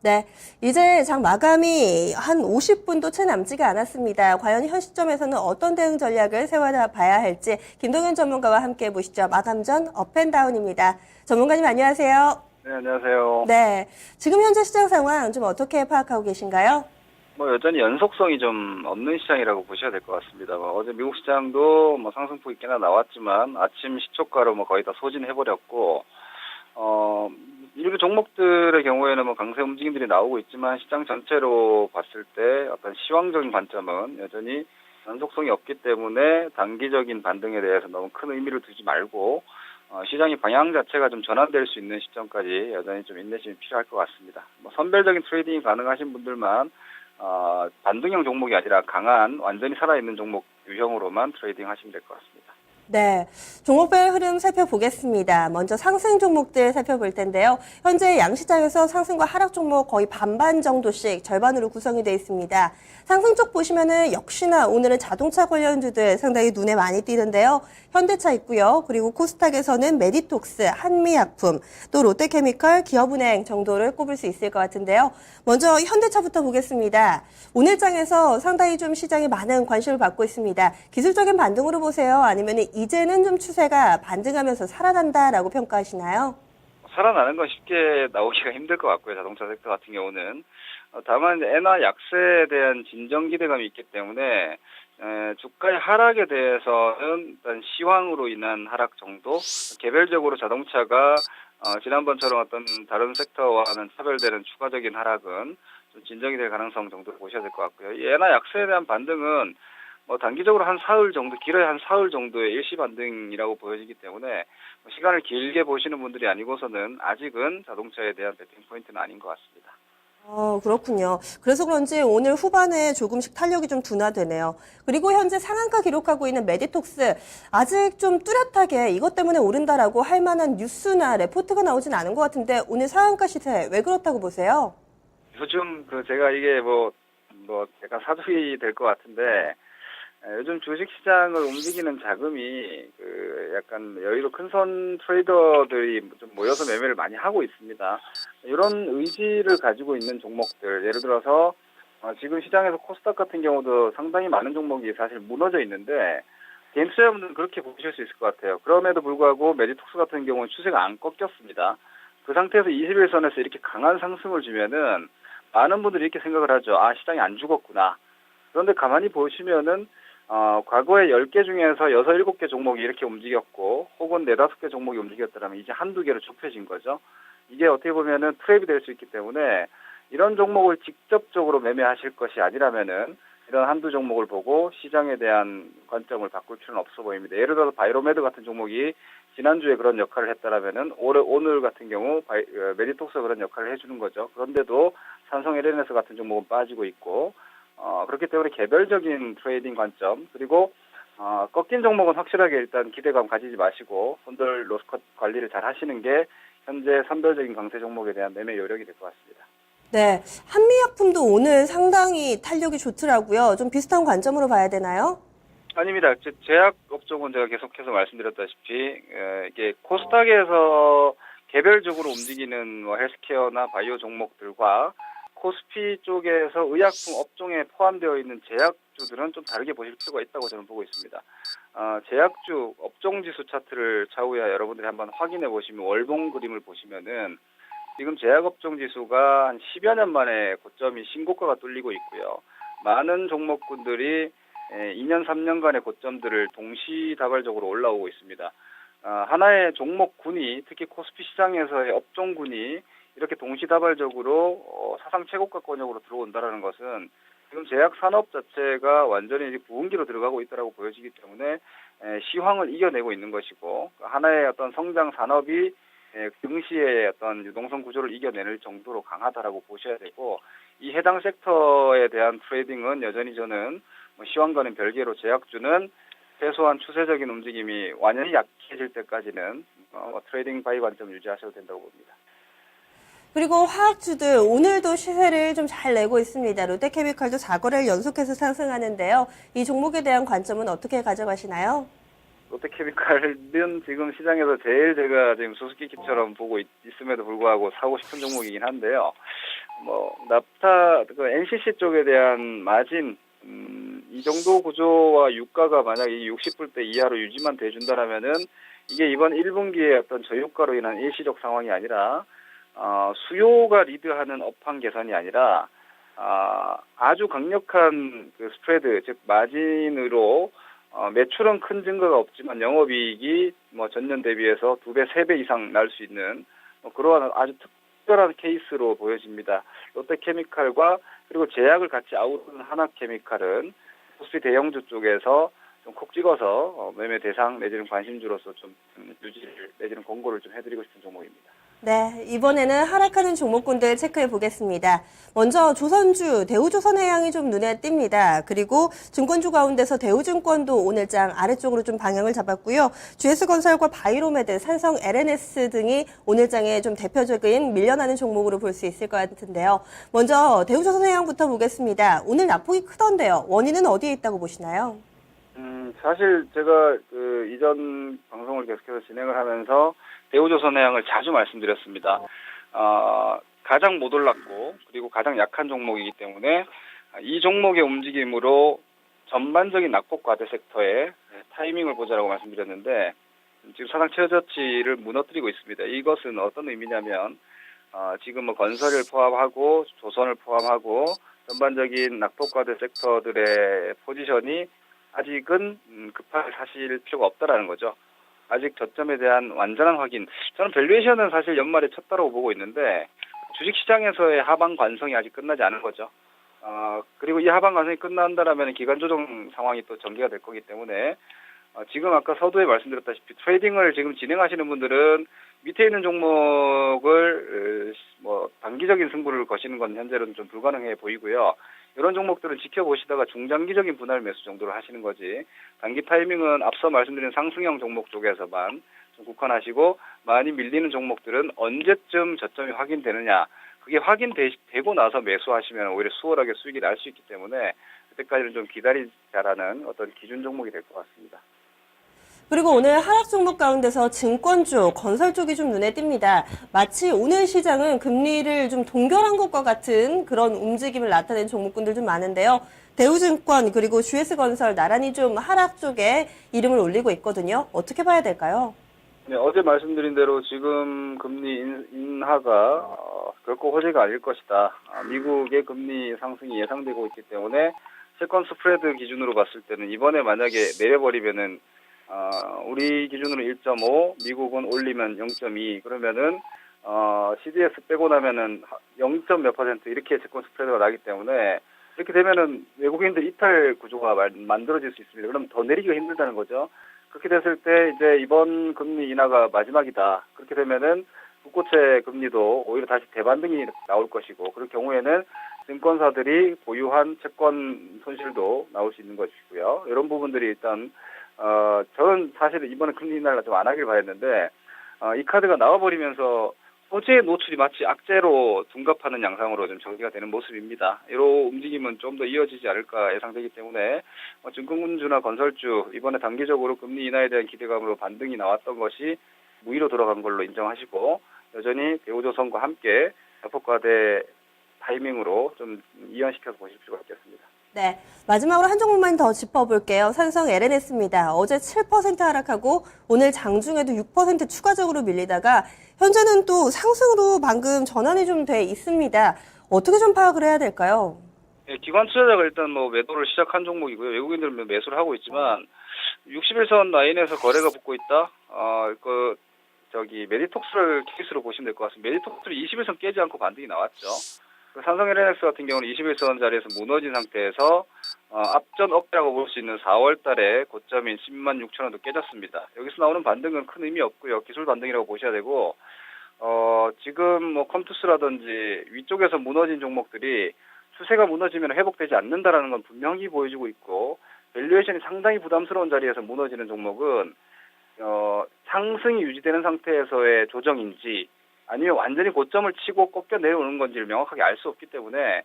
네, 이제 장 마감이 한 50분도 채 남지가 않았습니다. 과연 현 시점에서는 어떤 대응 전략을 세워봐야 할지 김동현 전문가와 함께 보시죠. 마감 전 업앤다운입니다. 전문가님 안녕하세요. 네, 안녕하세요. 네, 지금 현재 시장 상황 좀 어떻게 파악하고 계신가요? 여전히 연속성이 좀 없는 시장이라고 보셔야 될 것 같습니다. 어제 미국 시장도 상승폭이 꽤나 나왔지만 아침 시초가로 거의 다 소진해버렸고, 일부 종목들의 경우에는 강세 움직임들이 나오고 있지만 시장 전체로 봤을 때 어떤 시황적인 관점은 여전히 연속성이 없기 때문에 단기적인 반등에 대해서 너무 큰 의미를 두지 말고 시장의 방향 자체가 좀 전환될 수 있는 시점까지 여전히 좀 인내심이 필요할 것 같습니다. 선별적인 트레이딩이 가능하신 분들만 반등형 종목이 아니라 강한 완전히 살아있는 종목 유형으로만 트레이딩 하시면 될 것 같습니다. 네, 종목별 흐름 살펴보겠습니다. 먼저 상승 종목들 살펴볼 텐데요. 현재 양시장에서 상승과 하락 종목 거의 반반 정도씩 절반으로 구성이 되어 있습니다. 상승 쪽 보시면은 역시나 오늘은 자동차 관련주들 상당히 눈에 많이 띄는데요. 현대차 있고요. 그리고 코스닥에서는 메디톡스, 한미약품, 또 롯데케미칼, 기업은행 정도를 꼽을 수 있을 것 같은데요. 먼저 현대차부터 보겠습니다. 오늘 장에서 상당히 좀 시장에 많은 관심을 받고 있습니다. 기술적인 반등으로 보세요? 아니면 이제는 좀 추세가 반등하면서 살아난다라고 평가하시나요? 살아나는 건 쉽게 나오기가 힘들 것 같고요. 자동차 섹터 같은 경우는. 다만 엔화 약세에 대한 진정 기대감이 있기 때문에 주가의 하락에 대해서는 일단 시황으로 인한 하락 정도, 개별적으로 자동차가 지난번처럼 어떤 다른 섹터와는 차별되는 추가적인 하락은 좀 진정이 될 가능성 정도로 보셔야 될 것 같고요. 이 엔화 약세에 대한 반등은 단기적으로 한 사흘 정도, 길어야 한 사흘 정도의 일시 반등이라고 보여지기 때문에 시간을 길게 보시는 분들이 아니고서는 아직은 자동차에 대한 베팅 포인트는 아닌 것 같습니다. 그렇군요. 그래서 그런지 오늘 후반에 조금씩 탄력이 좀 둔화되네요. 그리고 현재 상한가 기록하고 있는 메디톡스 아직 좀 뚜렷하게 이것 때문에 오른다라고 할 만한 뉴스나 레포트가 나오진 않은 것 같은데 오늘 상한가 시세 왜 그렇다고 보세요? 요즘 제가 이게 약간 사족이 될 것 같은데 요즘 주식시장을 움직이는 자금이 약간 여유로 큰 선 트레이더들이 좀 모여서 매매를 많이 하고 있습니다. 이런 의지를 가지고 있는 종목들, 예를 들어서 지금 시장에서 코스닥 같은 경우도 상당히 많은 종목이 사실 무너져 있는데 개인 투자자분들은 그렇게 보실 수 있을 것 같아요. 그럼에도 불구하고 메디톡스 같은 경우는 추세가 안 꺾였습니다. 그 상태에서 21선에서 이렇게 강한 상승을 주면은 많은 분들이 이렇게 생각을 하죠. 아, 시장이 안 죽었구나. 그런데 가만히 보시면은 과거에 10개 중에서 6, 7개 종목이 이렇게 움직였고 혹은 4, 5개 종목이 움직였더라면 이제 한두 개로 좁혀진 거죠. 이게 어떻게 보면은 트랩이 될 수 있기 때문에 이런 종목을 직접적으로 매매하실 것이 아니라면은 이런 한두 종목을 보고 시장에 대한 관점을 바꿀 필요는 없어 보입니다. 예를 들어서 바이로메드 같은 종목이 지난주에 그런 역할을 했다라면은 오늘 같은 경우 메디톡스가 그런 역할을 해주는 거죠. 그런데도 삼성 LNS 같은 종목은 빠지고 있고 그렇기 때문에 개별적인 트레이딩 관점 그리고 꺾인 종목은 확실하게 일단 기대감 가지지 마시고 손절 로스컷 관리를 잘 하시는 게 현재 선별적인 강세 종목에 대한 매매 요령이 될 것 같습니다. 네, 한미약품도 오늘 상당히 탄력이 좋더라고요. 좀 비슷한 관점으로 봐야 되나요? 아닙니다. 제약 업종은 제가 계속해서 말씀드렸다시피 이게 코스닥에서 개별적으로 움직이는 헬스케어나 바이오 종목들과 코스피 쪽에서 의약품 업종에 포함되어 있는 제약주들은 좀 다르게 보실 필요가 있다고 저는 보고 있습니다. 제약주 업종지수 차트를 차후에 여러분들이 한번 확인해 보시면 월봉 그림을 보시면은 지금 제약업종지수가 한 10여 년 만에 고점이 신고가가 뚫리고 있고요. 많은 종목군들이 2년, 3년간의 고점들을 동시다발적으로 올라오고 있습니다. 하나의 종목군이 특히 코스피 시장에서의 업종군이 이렇게 동시다발적으로 사상 최고가권역으로 들어온다는 것은 지금 제약 산업 자체가 완전히 부흥기로 들어가고 있다고 보여지기 때문에 시황을 이겨내고 있는 것이고 하나의 어떤 성장 산업이 증시의 어떤 유동성 구조를 이겨내는 정도로 강하다라고 보셔야 되고 이 해당 섹터에 대한 트레이딩은 여전히 저는 시황과는 별개로 제약주는 최소한 추세적인 움직임이 완연히 약해질 때까지는 트레이딩 바이 관점 유지하셔도 된다고 봅니다. 그리고 화학주들 오늘도 시세를 좀 잘 내고 있습니다. 롯데케미칼도 4거래를 연속해서 상승하는데요. 이 종목에 대한 관점은 어떻게 가져가시나요? 롯데케미칼은 지금 시장에서 제일 제가 지금 수수께끼처럼 보고 있음에도 불구하고 사고 싶은 종목이긴 한데요. 뭐 납타 그 NCC 쪽에 대한 마진 이 정도 구조와 유가가 만약 이 60불대 이하로 유지만 돼준다라면은 이게 이번 1분기에 어떤 저유가로 인한 일시적 상황이 아니라 수요가 리드하는 업황 개선이 아니라 아주 강력한 그 스프레드 즉 마진으로 매출은 큰 증가가 없지만 영업이익이 뭐 전년 대비해서 2배, 3배 이상 날 수 있는 그러한 아주 특별한 케이스로 보여집니다. 롯데케미칼과 그리고 제약을 같이 아우르는 하나케미칼은 코스피 대형주 쪽에서 좀 콕 찍어서 매매 대상 내지는 관심주로서 좀 유지를 내지는 권고를 좀 해드리고 싶은 종목입니다. 네, 이번에는 하락하는 종목군들 체크해 보겠습니다. 먼저 조선주, 대우조선해양이 좀 눈에 띕니다. 그리고 증권주 가운데서 대우증권도 오늘장 아래쪽으로 좀 방향을 잡았고요. GS건설과 바이로메드, 삼성 LNS 등이 오늘장에 좀 대표적인 밀려나는 종목으로 볼 수 있을 것 같은데요. 먼저 대우조선해양부터 보겠습니다. 오늘 낙폭이 크던데요. 원인은 어디에 있다고 보시나요? 사실 제가 그 이전 방송을 계속해서 진행을 하면서 대우조선해양을 자주 말씀드렸습니다. 가장 못 올랐고 그리고 가장 약한 종목이기 때문에 이 종목의 움직임으로 전반적인 낙폭 과대 섹터의 타이밍을 보자라고 말씀드렸는데 지금 사상 최저치를 무너뜨리고 있습니다. 이것은 어떤 의미냐면 지금 뭐 건설을 포함하고 조선을 포함하고 전반적인 낙폭 과대 섹터들의 포지션이 아직은 급하게 사실 필요가 없다라는 거죠. 아직 저점에 대한 완전한 확인. 저는 밸류에이션은 사실 연말에 쳤다라고 보고 있는데 주식시장에서의 하방 관성이 아직 끝나지 않은 거죠. 그리고 이 하방 관성이 끝난다라면 기간 조정 상황이 또 전개가 될 거기 때문에 지금 아까 서두에 말씀드렸다시피 트레이딩을 지금 진행하시는 분들은 밑에 있는 종목을 뭐 단기적인 승부를 거시는 건 현재로는 좀 불가능해 보이고요. 이런 종목들은 지켜보시다가 중장기적인 분할 매수 정도를 하시는 거지 단기 타이밍은 앞서 말씀드린 상승형 종목 쪽에서만 좀 국한하시고 많이 밀리는 종목들은 언제쯤 저점이 확인되느냐 그게 확인되고 나서 매수하시면 오히려 수월하게 수익이 날 수 있기 때문에 그때까지는 좀 기다리자라는 어떤 기준 종목이 될 것 같습니다. 그리고 오늘 하락 종목 가운데서 증권주, 건설 쪽이 좀 눈에 띕니다. 마치 오늘 시장은 금리를 좀 동결한 것과 같은 그런 움직임을 나타낸 종목군들 좀 많은데요. 대우증권 그리고 GS건설 나란히 좀 하락 쪽에 이름을 올리고 있거든요. 어떻게 봐야 될까요? 네, 어제 말씀드린 대로 지금 금리 인하가 결코 호재가 아닐 것이다. 미국의 금리 상승이 예상되고 있기 때문에 채권 스프레드 기준으로 봤을 때는 이번에 만약에 내려버리면은 우리 기준으로 1.5, 미국은 올리면 0.2 그러면은 CDS 빼고 나면은 0. 몇 % 이렇게 채권 스프레드가 나기 때문에 이렇게 되면은 외국인들 이탈 구조가 만들어질 수 있습니다. 그럼 더 내리기가 힘들다는 거죠. 그렇게 됐을 때 이제 이번 금리 인하가 마지막이다. 그렇게 되면은 국고채 금리도 오히려 다시 대반등이 나올 것이고 그럴 경우에는 증권사들이 보유한 채권 손실도 나올 수 있는 것이고요. 이런 부분들이 일단 저는 사실 이번에 금리 인하를 좀 안 하길 바랬는데 이 카드가 나와버리면서 호재의 노출이 마치 악재로 둔갑하는 양상으로 좀 전개가 되는 모습입니다. 이런 움직임은 좀 더 이어지지 않을까 예상되기 때문에 증권주나 건설주 이번에 단기적으로 금리 인하에 대한 기대감으로 반등이 나왔던 것이 무위로 돌아간 걸로 인정하시고 여전히 대우조선과 함께 대폭과대 타이밍으로 좀 이완시켜서 보실 필요가 있겠습니다. 네, 마지막으로 한 종목만 더 짚어볼게요. 삼성 LNS입니다. 어제 7% 하락하고 오늘 장중에도 6% 추가적으로 밀리다가 현재는 또 상승으로 방금 전환이 좀 돼 있습니다. 어떻게 좀 파악을 해야 될까요? 네, 기관 투자자가 일단 뭐 매도를 시작한 종목이고요. 외국인들은 매수를 하고 있지만 61선 라인에서 거래가 붙고 있다. 메디톡스를 케이스로 보시면 될 것 같습니다. 메디톡스를 21선 깨지 않고 반등이 나왔죠. 삼성 LNS 같은 경우는 21선 자리에서 무너진 상태에서 앞전 억대라고 볼 수 있는 4월 달에 고점인 10만 6천 원도 깨졌습니다. 여기서 나오는 반등은 큰 의미 없고요. 기술 반등이라고 보셔야 되고 지금 뭐 컴투스라든지 위쪽에서 무너진 종목들이 추세가 무너지면 회복되지 않는다라는 건 분명히 보여주고 있고 밸류에이션이 상당히 부담스러운 자리에서 무너지는 종목은 상승이 유지되는 상태에서의 조정인지 아니면 완전히 고점을 치고 꺾여 내려오는 건지를 명확하게 알 수 없기 때문에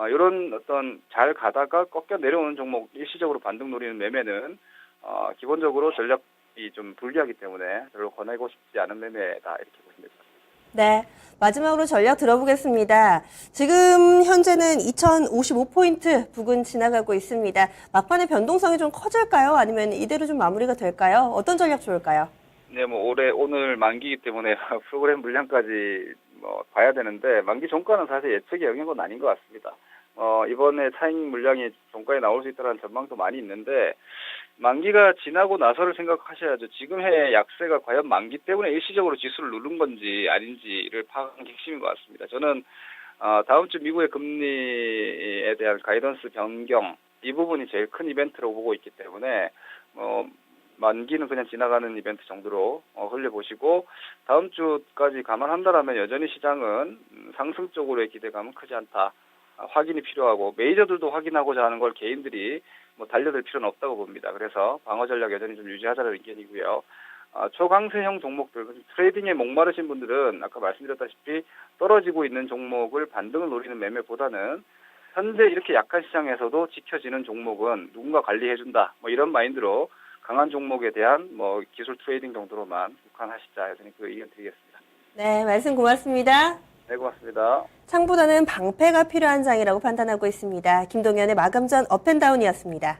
이런 어떤 잘 가다가 꺾여 내려오는 종목 일시적으로 반등 노리는 매매는 기본적으로 전략이 좀 불리하기 때문에 별로 권하고 싶지 않은 매매다 이렇게 보시면 됩니다. 네, 마지막으로 전략 들어보겠습니다. 지금 현재는 2055포인트 부근 지나가고 있습니다. 막판의 변동성이 좀 커질까요? 아니면 이대로 좀 마무리가 될까요? 어떤 전략 좋을까요? 네, 뭐 오늘 만기이기 때문에 프로그램 물량까지 뭐 봐야 되는데 만기 종가는 사실 예측의 영역은 아닌 것 같습니다. 이번에 차익 물량이 종가에 나올 수 있다는 전망도 많이 있는데 만기가 지나고 나서를 생각하셔야죠. 지금 해 약세가 과연 만기 때문에 일시적으로 지수를 누른 건지 아닌지를 파악하는 게 핵심인 것 같습니다. 저는 다음 주 미국의 금리에 대한 가이던스 변경 이 부분이 제일 큰 이벤트로 보고 있기 때문에 만기는 그냥 지나가는 이벤트 정도로 흘려보시고 다음 주까지 감안한다라면 여전히 시장은 상승 쪽으로의 기대감은 크지 않다. 확인이 필요하고 메이저들도 확인하고자 하는 걸 개인들이 뭐 달려들 필요는 없다고 봅니다. 그래서 방어 전략 여전히 좀 유지하자는 의견이고요. 초강세형 종목들, 트레이딩에 목마르신 분들은 아까 말씀드렸다시피 떨어지고 있는 종목을 반등을 노리는 매매보다는 현재 이렇게 약한 시장에서도 지켜지는 종목은 누군가 관리해준다. 뭐 이런 마인드로 강한 종목에 대한 뭐 기술 트레이딩 정도로만 국한하시자 여전히 그 의견 드리겠습니다. 네, 말씀 고맙습니다. 네, 고맙습니다. 창보다는 방패가 필요한 장이라고 판단하고 있습니다. 김동현의 마감 전 업앤다운이었습니다.